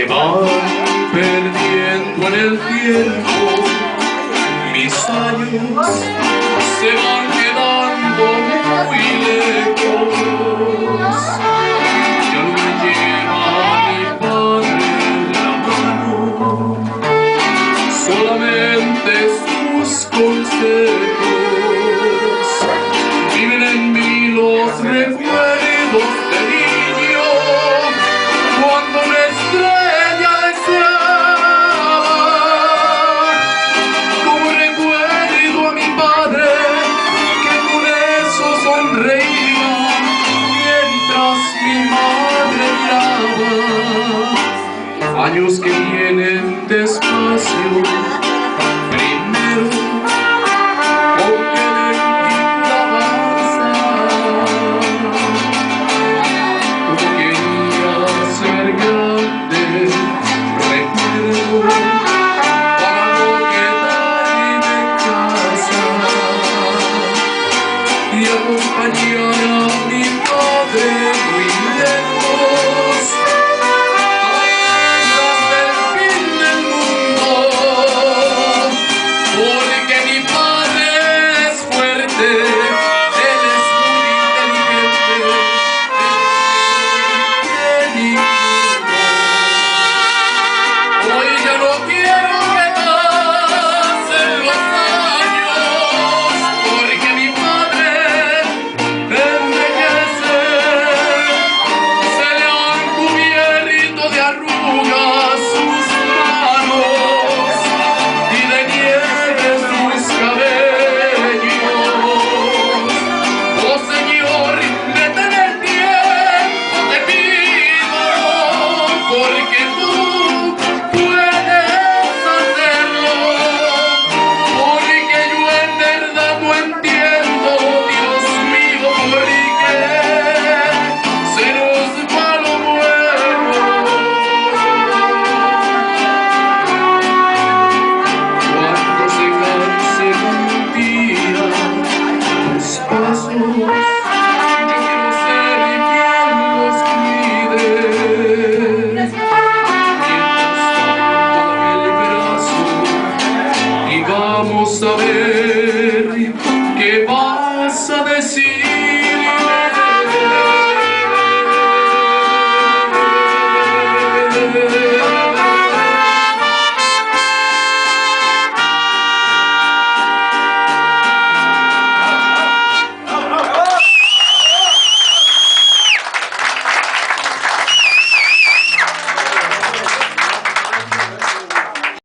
van perdiendo en el tiempo, mis años se van quedando muy lejos. Ya no me lleva mi padre la mano, solamente sus consejos. Viven en mí los recuerdos de niño, cuando una estrella deseaba. Como recuerdo a mi padre, que con eso sonreía mientras mi madre miraba. Años que vienen despacio, primero porque lentito avanzar. Como quería ser grande, recuerdo para no quedarme en casa y acompañar a mi padre muy lejos, hasta el fin del mundo, porque mi padre es fuerte, él es muy inteligente. Hoy ya no quiero que pasen los años, porque mi padre envejece, se le han cubierto de arrugas sus manos y de nieve sus cabellos. Oh Señor, detén el tiempo, te pido, porque tú puedes hacerlo, porque yo en verdad no entiendo, Dios mío, porque se nos va lo bueno. Cuando se cansen un día tus pasos, yo quiero ser quien los cuide. Mientras tanto, dame el brazo y vamos a ver